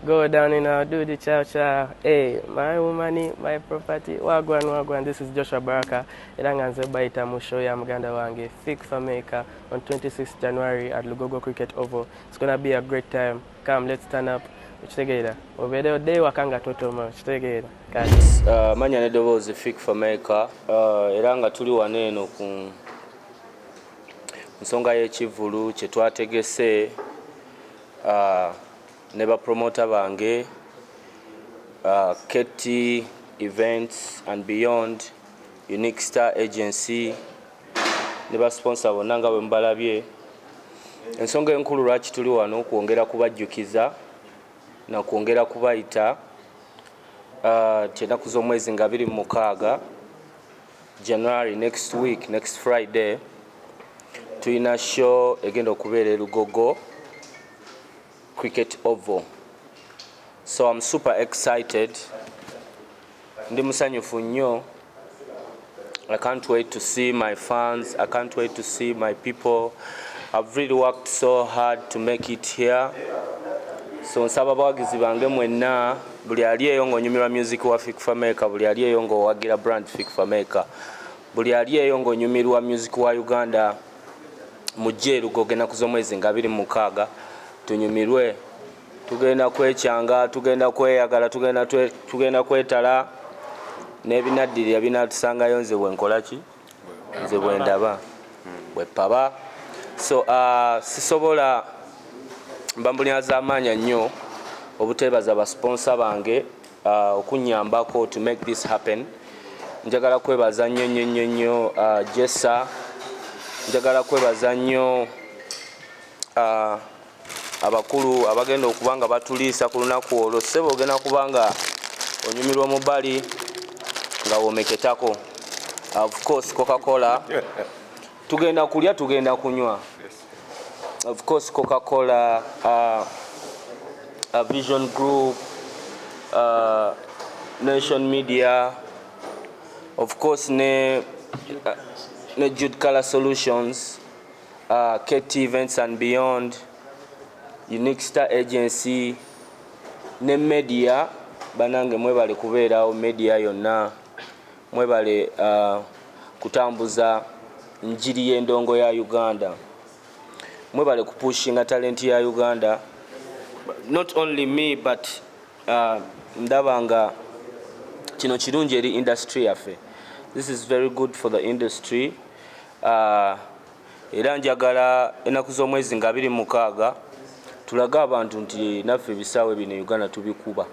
Go down in do the chow chow. Hey, my woman, my property. Wagwan. This is Joshua Baraka. Iranganze by Temuswaza Muganda wange. Fik Fameica on 26th January at Lugogo Cricket Oval. It's gonna be a great time. Come, let's stand up. Together. Over there, they wakanga toto much. Together. Manya nedobozi Fik Fameica. Iranga tuli waneno ku nsonga y'ekivulu kye twategese ne ba promoter bange Kookie Events and Beyond, Unique Star Agency ne ba sponsor bonna nga bwe mbalabye. Ensonga enkulu lwaki tuli wano kwongera kubajjukiza na kwongera kubayita kyenaku z'omwezi nga 26 January, next week, next Friday, tuyina show egenda okubeera e Lugogo Cricket Oval. So I'm super excited. Ndi musanyufu nnyo. I can't wait to see my fans. I can't wait to see my people. I've really worked so hard to make it here. So nsaba abawagizi bange mwenna buli ali eyo ng'onyumirwa music wa Fik Fameica, buli ali eyo ng'owagira brand Fik Fameica, buli ali eyo ng'onyumirwa music wa Uganda, mujje Lugogo ennaku z'omwezi nga 26 tunyumirwe. Tugenda kwekyanga, tugenda kweyagala, tugenda kwetala n'ebinaddirira binatusangayo nze bwenkola ki, nze bwendaba bwepaba. So sisobola mbambulira z'amaanya nnyo obuteebaza abasponsor bange okunyambako to make this happen. Njagala kwebaza nnyo Jessa, njagala kwebaza nnyo abakulu abagenda okubanga batuliisa ku lunaku olwo. Ssebo ogenda kubanga onyumirwa mu bbali nga womeketako. Of course Coca-Cola tugenda kulya, tugenda kunywa. Of course Coca-Cola, Vision Group, Nation Media, of course ne Jude Color Solutions, Kookie Events and Beyond, Unique Star Agency, ne media banange mwebale kubeerawo, media yonna mwebale kutambuza njiri y'endongo ya Uganda, mwebale kupushinga talent ya Uganda. Not only me but ndabanga kino kirungi eri industry yaffe. This is very good for the industry. Era njagala ennaku z'omwezi nga 26 tulaga abantu nti naffe ebisaawe bino Uganda tubikuba.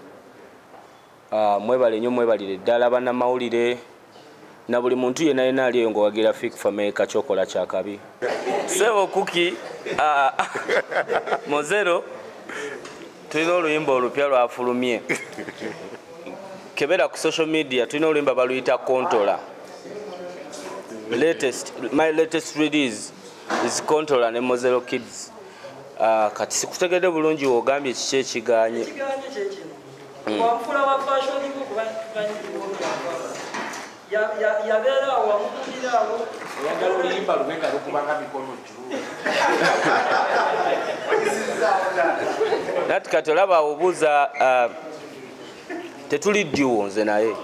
Mwebale nnyo, mwebalire ddala bannamawulire na buli muntu yenna ali eyo ng'owagira Fik Fameica kyokola kyakabi. Sebo Kookie Mozero tulina oluyimba olupya lwafulumye. Kebera ku social media tulina oluyimba baluyita Kontola. My latest release is Kontola ne Mozero Kids. Kati sikutegedde bulungi wogambye kiki ekiganye. Nati kati olaba obuuza tetuli dduo nze naye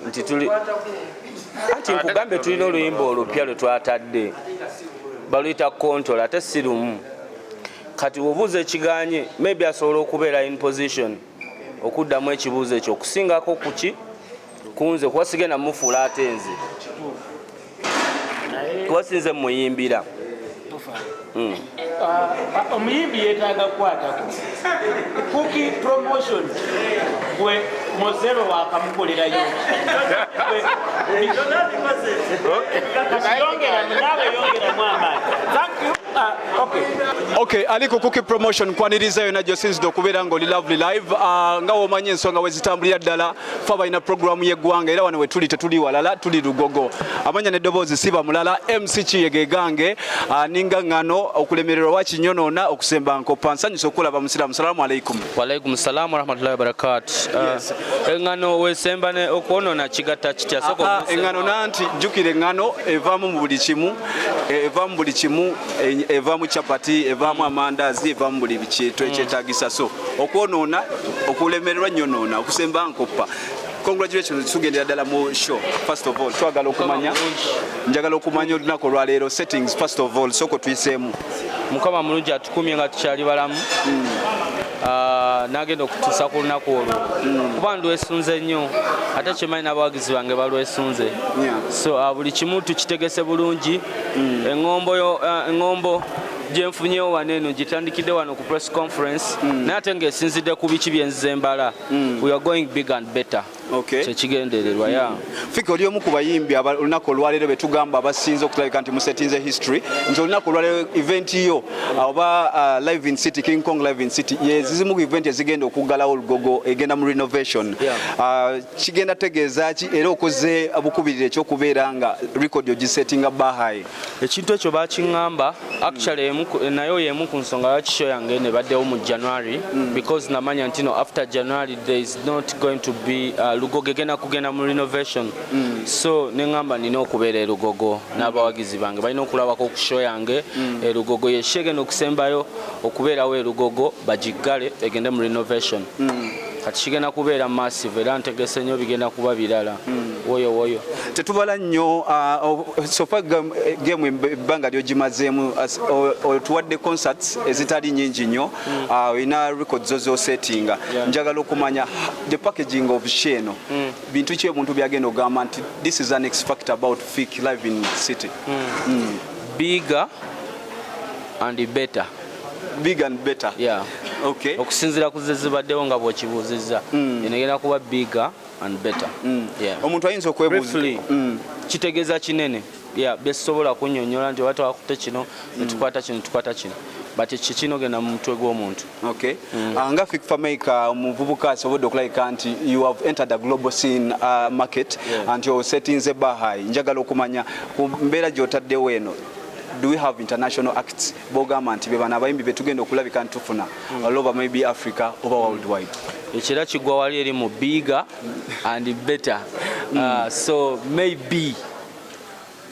nti tuli anti nkugambe tulina oluyimba olupya lwe twatadde baluyita Kontola ate si lumu. Kati obuuza ekiganye maybe asobola okubeera in position okuddamu ekibuuzo ekyo okusingako kuki kunze kuba sigenda mufuula ate nze kuba sinze muyimbira. Omuyimbi yeetaaga kukwatako Kookie promotion gwe Mozero wakamukolerayo yongeramu amaanyi. Thank you. Okay, aliko Kookie promotion kwanirizayo najjo sinzidde okubeera ng'oli lovely live. Nga womanyi ensonga we zitambulira ddala fe balina programu y'eggwanga era wano we tuli tetuli walala, tuli Lugogo. Amanya n'eddoboozi siba mulala, MC Kiyege gange ninga ngano okulemererwa wakinyonoona okusemba nkopa. Nsanyusa okulaba musiraamu. Salaamu alaikum. Wa alaikum salaam wa rahmatullahi wa barakatuh. Engano wesemba ne okwonoona kigatta kitya soko. Engano nanti jjukira engano evaamu mu buli kimu, evaamu buli kimu, evaamu chapati, evaamu evamu amandazi evamu buli bikyetwa ekyetaagisa so okwonoona okulemererwa nnyonoona okusemba nkoppa. Congratulations tugendera ddala mu show. First of all twagala okumanya njagala okumanya olunaku olwaleero settings first of all soko tuyiseemu. Mukama mulungi atukumye nga tukyali balamu. Nagenda okutuusa ku lunaku olwo kuba ndwesunze nnyo ate kimanyi n'abawagizi bange balwesunze so buli kimu tukitegese bulungi. Eŋŋombo gyenfunyewo wano eno gitandikidde wano ku press conference naye ate ng'esinzidde ku biki byenzize mbala. We are going big and better. Kyekigendererwa ya Fik oli omu ku bayimbi olunaku olwaleero betugamba abasinze okulabika nti musetinze history nti olunaku olwaleero event yo oba live in city King Kong live in city zizimu ku event ezigenda okuggalawo olugogo egenda mu renovation. Kigenda tegeeza ki era okoze bukubirire ekyokubeera nga record ogisetinga Bahai. Ekintu ekyo bakiŋŋamba actually nayo yemu ku nsonga lwaki show yange nebaddewo mu January because namanya nti no after January there is not going to be Lugogo egenda kugenda mu renovation so neŋŋamba nina okubeera e Lugogo n'abawagizi bange balina okulabako ku show yange e Lugogo yeshe egenda okusembayo okubeerawo e Lugogo bagiggale egende mu renovation. Kati kigenda kubeera massive era ntegese nnyo bigenda kuba birala woyo tetubala nnyo sofa game ebbanga lyogimazeemu otuwadde concerts ezitali nnyingi nnyo olina records zosettinga njagala okumanya the packaging of sheno bintu ki ebintu byagenda ogamba nti this is an X factor about Fik live in city. Bigger and better. Big and better. Yeah. Okay. Okusinzira ku zezibaddewo nga bw'okibuuzizza enegenda kuba bigger and better. Yeah. Omuntu ayinza okwebuuza kitegeeza kinene besobola kunnyonnyola nti oba twakutte kino netukwata kino but kikino genda mu mutwe gw'omuntu. Okay. Nga Fik Fameica omuvubuka asobodde okulabika nti you have entered a global scene market and you're setting the Bahai. Njagala okumanya ku mbeera gy'otaddewo eno do we have international acts bogamba nti bebana abayimbi betugenda okulabika ntufuna all over maybe Africa over worldwide. Ekira kigwa wali eri mu bigger and better. So maybe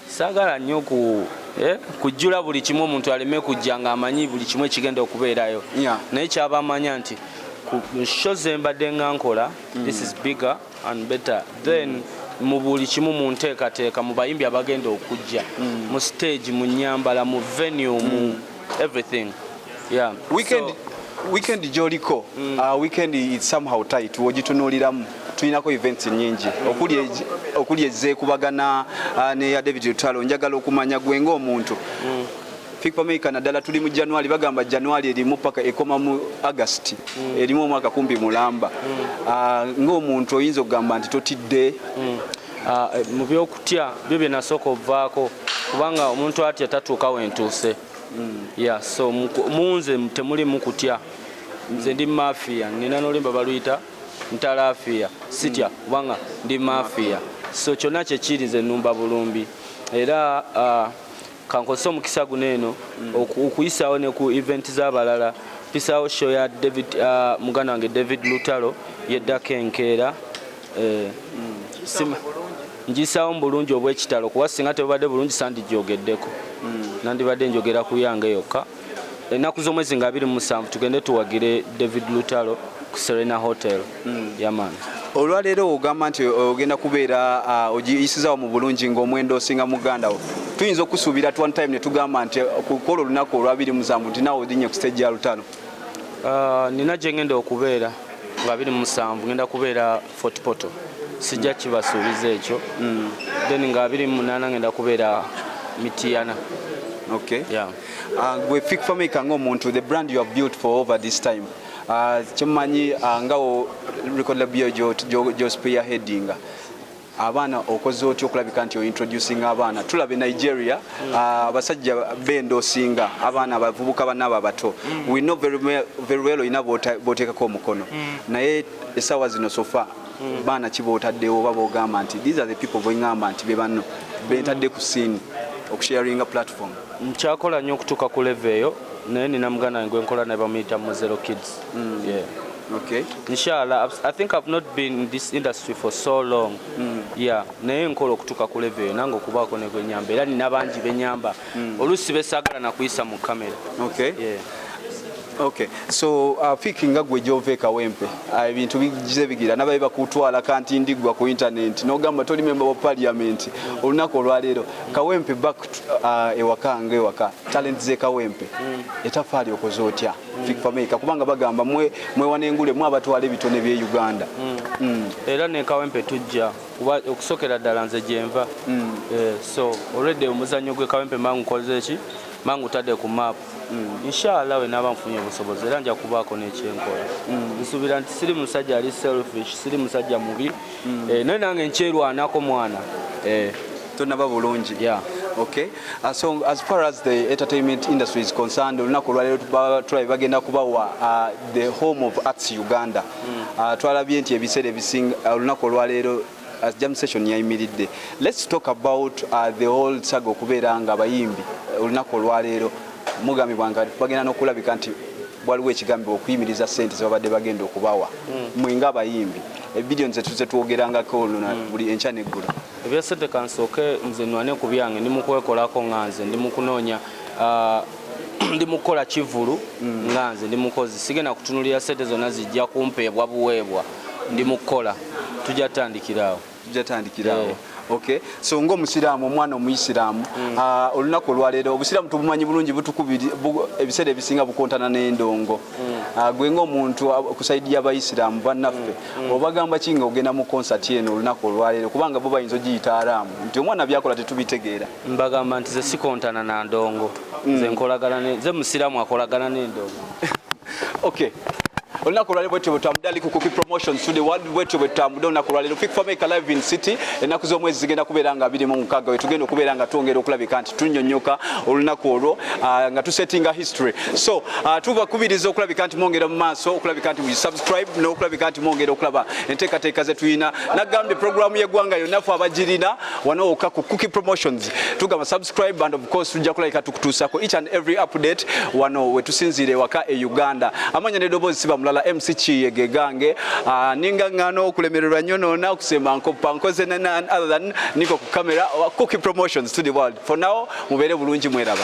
sagala nnyo kujjula buli kimu omuntu aleme kujja nga amanyi buli kimu ekigenda okubeerayo naye kyaba amanya nti ku show ze mbadde nga nkola this is bigger and better then mu buli kimu mu nteekateeka mu bayimbi abagenda okujja mu stage mu nnyambala mu venue mu everything. Weekend joliko weekend is somehow tight wogitunuuliramu tulinako events nyingi okuli ezeekubagana ne ya David Lutalo. Njagala okumanya gwe ng'omuntu Fik Fameica naddala tuli mu January bagamba January erimu paka ekoma mu August erimu omwaka kumpi mulamba ng'omuntu oyinza okugamba nti totidde mu byokutya byo bye nasooka ovaako kubanga omuntu atya tatuuka wentuuse so munze temuli mu kutya nze ndi mafiya nina n'olimba baluyita ntalafiya sitya kubanga ndi mafiya so kyonna kyekiri nze nnumba bulumbi era kankozesa omukisa guno eno okuyisaawo ne ku event z'abalala pisaawo show ya muganda wange David Lutalo yeddako enkeera njisaawo mu bulungi obw'ekitalo kuba singa tebadde bulungi sandijjogeddeko nandibadde njogera ku yange yokka ennaku z'omwezi nga 27 tugende tuwagire David Lutalo ku Serena Hotel yaman. Olwaleero ogamba nti ogenda kubeera ogiyisizaawo mu bulungi ng'omwendo osinga muganda wo tuyinza okusuubira at one time ne tugamba nti okukola olunaku olwa 27 nti naawe odinye ku stage ya Lutalo? Nina gye ngenda okubeera nga 27 ngenda kubeera Fort Portal sijja kibasuubiza ekyo then nga 28 ngenda kubeera Mitiana. Okay. Gwe Fik Fameica ng'omuntu the brand you have built for over this time kimanyi nga record label jo spearheading abaana okoze otyo okulabika nti introducing abaana tulabe Nigeria abasajja bendoosinga abaana abavubuka banaba abato we know very well ina boteekako omukono naye essaawa zino sofa baana kibootaddewo oba boogamba nti these are the people boingamba nti be banno bentadde ku scene okusharinga platform. Nkyakola nnyo okutuuka ku level eyo naye nina muganda wange gwe nkola naye bamuyita mu Zero Kids. Okay. Inshallah, I think I've not been in this industry for so long. Yeah, naye nkola okutuuka ku level nange okubaako ne gwe nyamba era nina bangi benyamba oluusi besaagala na kuyisa mu kamera. Okay. Yeah. Okay, so Fik nga gwe gy'ova Kawempe ebintu bigize bigira nabaye bakutwala kanti ndigwa ku internet n'ogamba toli member wa parliament olunaku olwaleero Kawempe back ewaka ng'ewaka talent ze Kawempe etafaali okoze otya Fik Fameica kubanga bagamba mwe wanengule mwe abatwala ebitone by'e Uganda era ne Kawempe tujja okusokera ddala nze gyenva so already omuzannyo gwe Kawempe mangukoze ki mangutadde ku map inshallah we naba mfunye obusobozi era nja kubaako n'ekyenkola nsuubira nti siri musajja ali selfish siri musajja mubi naye nange nkyerwanako mwana tonaba bulungi. Yeah. Okay. So as far as the entertainment industry is concerned, olunaku olwaleero tulabe bagenda kubawa the home of arts Uganda. Twalabye nti ebiseera ebisinga olunaku olwaleero as jam session yayimiridde. Let's talk about the whole saga okubeera nga abayimbi olunaku olwaleero mugambibwanga bagenda n'okulabika nti waliwo ekigambibwa okuyimiriza ssente ze babadde bagenda okubawa mwenga abayimbi ebidiyo ze tuze twogerangako oluna buli enkya n'eggulu ebya ssente kansooke nze nwane ku byange ndi mu kwekolako nga nze ndi mu kunoonya ndi mu kukola kivulu nga nze ndi mukozi sigenda kutunulira ssente zonna zijja kumpeebwa buweebwa ndi mu kukola tujja tutandikirawo Okay, so ng'omusiraamu omwana omuyisiraamu olunaku olwaleero obusiraamu tubumanyi bulungi butukubiri ebiseera ebisinga bukontana n'endongo gwe ng'omuntu kusaidia abayisiraamu bannaffe obagamba kinga ogenda mu concert eno olunaku olwaleero kubanga bo bayinza ogiyita araamu nti omwana byakola tetubitegeera mbagamba nti ze sikontana na ndongo ze musiraamu akolagana n'endongo. Okay. Olunaku olwaleero bwetyo bwetwamudali ku Kookie Promotions to the world bwetyo bwetwamudde olunaku olwaleero Fik Fameica live in city ennaku z'omwezi zigenda kubeera nga 26 wetugenda okubeera nga twongera okulabika nti tunnyonnyoka olunaku olwo nga tusettinga history so tubakubiriza okulabika nti mwongera mu maaso okulabika nti subscribe n'okulabika nti mwongera okulaba enteekateeka ze tuyina nagambye programu y'eggwanga yonna ffe abagirina wano wokka ku Kookie Promotions tugamba subscribe and of course tujja kulabika tukutuusako each and every update wano wetusinziira ewaka e Uganda amanya n'eddoboozi siba mulala MC Chiyege gange ninga ngano okulemererwa nnyo nona okusema nkopa nkoze other than niko ku camera Kookie Promotions to the world for now mubeere bulungi mweraba.